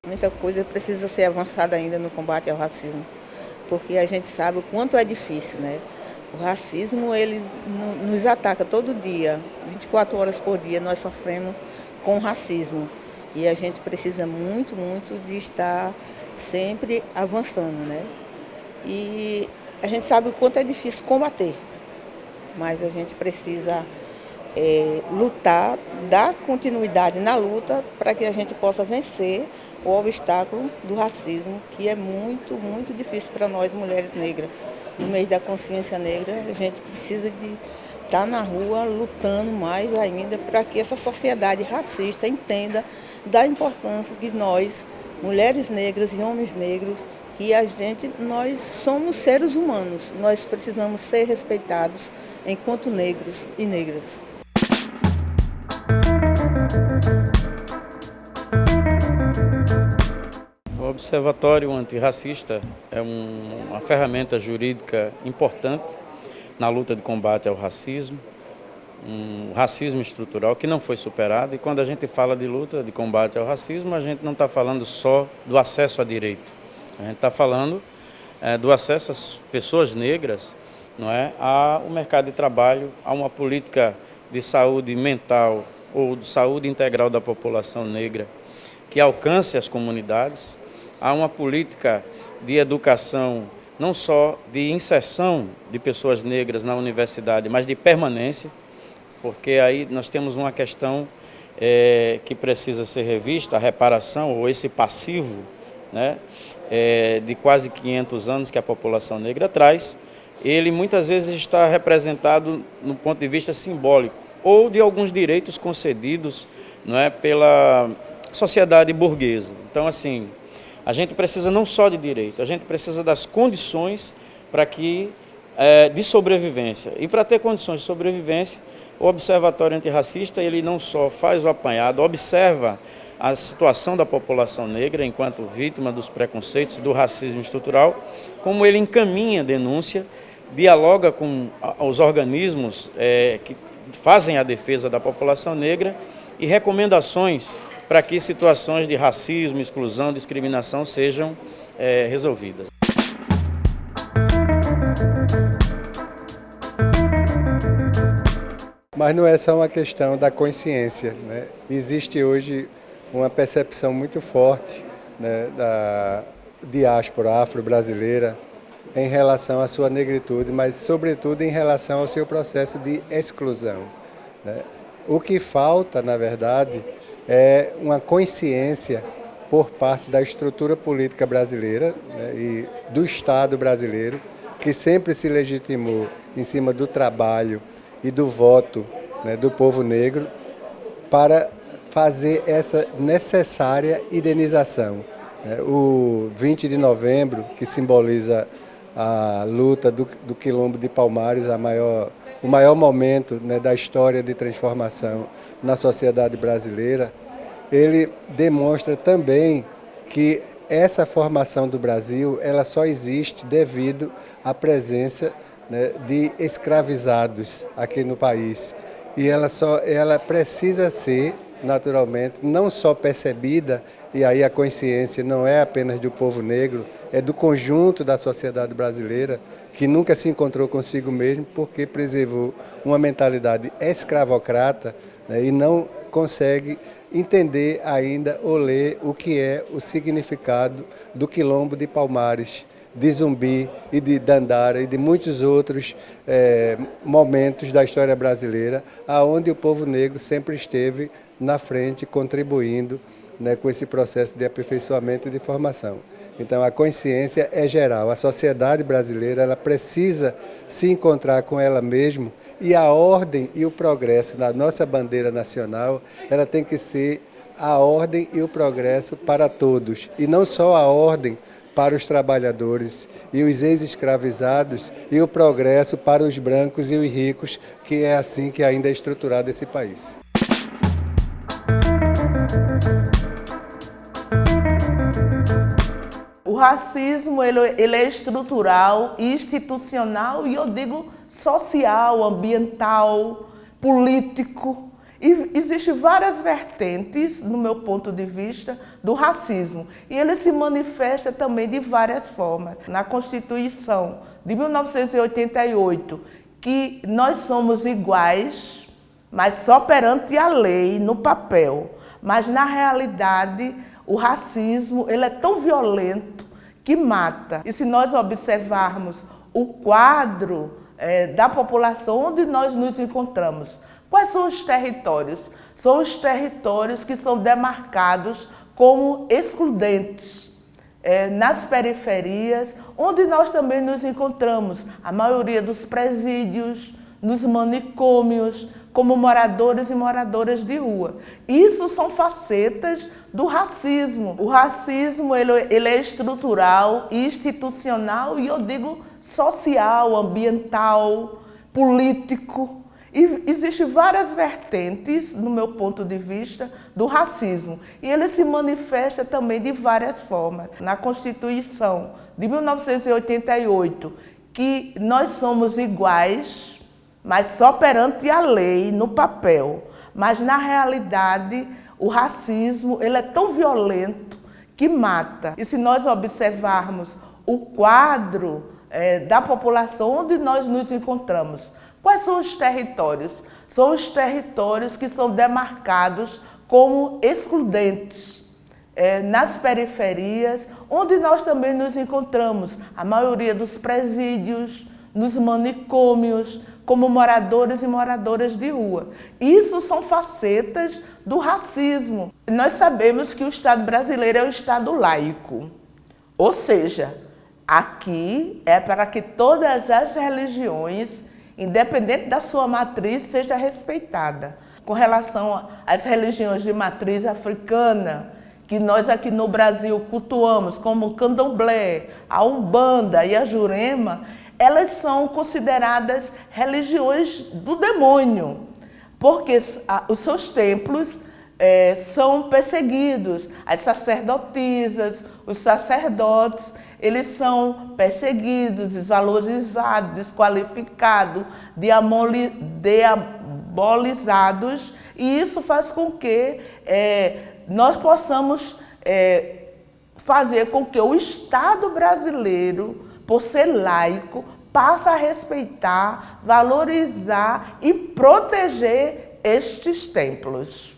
Muita coisa precisa ser avançada ainda no combate ao racismo, porque a gente sabe o quanto é difícil, né? O racismo, ele nos ataca todo dia, 24 horas por dia nós sofremos com o racismo. E a gente precisa muito, muito de estar sempre avançando, né? E a gente sabe o quanto é difícil combater, mas a gente precisa lutar, dar continuidade na luta para que a gente possa vencer o obstáculo do racismo, que é muito, muito difícil para nós mulheres negras. No meio da consciência negra, a gente precisa de estar na rua lutando mais ainda para que essa sociedade racista entenda da importância de nós, mulheres negras e homens negros, que nós somos seres humanos, nós precisamos ser respeitados enquanto negros e negras. O Observatório Antirracista é uma ferramenta jurídica importante na luta de combate ao racismo, um racismo estrutural que não foi superado. E quando a gente fala de luta de combate ao racismo, a gente não está falando só do acesso a direito. A gente está falando do acesso às pessoas negras, não é, ao mercado de trabalho, a uma política de saúde mental ou de saúde integral da população negra que alcance as comunidades, a uma política de educação não só de inserção de pessoas negras na universidade, mas de permanência, porque aí nós temos uma questão que precisa ser revista, a reparação ou esse passivo, né, de quase 500 anos que a população negra traz. Ele muitas vezes está representado no ponto de vista simbólico ou de alguns direitos concedidos, não é, pela sociedade burguesa. Então, assim, a gente precisa não só de direito, a gente precisa das condições de sobrevivência. E para ter condições de sobrevivência, o Observatório Antirracista, ele não só faz o apanhado, observa a situação da população negra enquanto vítima dos preconceitos, do racismo estrutural, como ele encaminha denúncia, dialoga com os organismos que fazem a defesa da população negra e recomendações para que situações de racismo, exclusão, discriminação sejam resolvidas. Mas não é só uma questão da consciência, né? Existe hoje uma percepção muito forte, né, da diáspora afro-brasileira em relação à sua negritude, mas sobretudo em relação ao seu processo de exclusão, né? O que falta, na verdade, é uma consciência por parte da estrutura política brasileira, né, e do Estado brasileiro, que sempre se legitimou em cima do trabalho e do voto, né, do povo negro, para fazer essa necessária indenização. O 20 de novembro, que simboliza a luta do Quilombo de Palmares, o maior momento, né, da história de transformação na sociedade brasileira, ele demonstra também que essa formação do Brasil ela só existe devido à presença, né, de escravizados aqui no país. E ela precisa ser, naturalmente, não só percebida, e aí a consciência não é apenas do povo negro, é do conjunto da sociedade brasileira, que nunca se encontrou consigo mesmo porque preservou uma mentalidade escravocrata, né, e não consegue entender ainda ou ler o que é o significado do Quilombo de Palmares, de Zumbi e de Dandara e de muitos outros momentos da história brasileira, aonde o povo negro sempre esteve na frente, contribuindo, né, com esse processo de aperfeiçoamento e de formação. Então a consciência é geral, a sociedade brasileira ela precisa se encontrar com ela mesma e a ordem e o progresso da nossa bandeira nacional, ela tem que ser a ordem e o progresso para todos, e não só a ordem para os trabalhadores e os ex-escravizados e o progresso para os brancos e os ricos, que é assim que ainda é estruturado esse país. O racismo ele é estrutural, institucional e eu digo social, ambiental, político. E existem várias vertentes, no meu ponto de vista, do racismo. E ele se manifesta também de várias formas. Na Constituição de 1988, que nós somos iguais, mas só perante a lei, no papel. Mas, na realidade, o racismo ele é tão violento que mata. E se nós observarmos o quadro da população onde nós nos encontramos, quais são os territórios? São os territórios que são demarcados como excludentes. Nas periferias, onde nós também nos encontramos, a maioria dos presídios, nos manicômios, como moradores e moradoras de rua. Isso são facetas do racismo. O racismo ele é estrutural, institucional e eu digo social, ambiental, político. E existem várias vertentes, no meu ponto de vista, do racismo. E ele se manifesta também de várias formas. Na Constituição de 1988, que nós somos iguais, mas só perante a lei, no papel. Mas, na realidade, o racismo ele é tão violento que mata. E se nós observarmos o quadro da população onde nós nos encontramos, quais são os territórios? São os territórios que são demarcados como excludentes. Nas periferias, onde nós também nos encontramos, a maioria dos presídios, nos manicômios, como moradores e moradoras de rua. Isso são facetas do racismo. Nós sabemos que o Estado brasileiro é um Estado laico, ou seja, aqui é para que todas as religiões, independente da sua matriz, seja respeitada. Com relação às religiões de matriz africana, que nós aqui no Brasil cultuamos, como o candomblé, a umbanda e a jurema, elas são consideradas religiões do demônio, porque os seus templos são perseguidos. As sacerdotisas, os sacerdotes, eles são perseguidos, desvalorizados, desqualificados, diabolizados, e isso faz com que nós possamos fazer com que o Estado brasileiro, por ser laico, passe a respeitar, valorizar e proteger estes templos.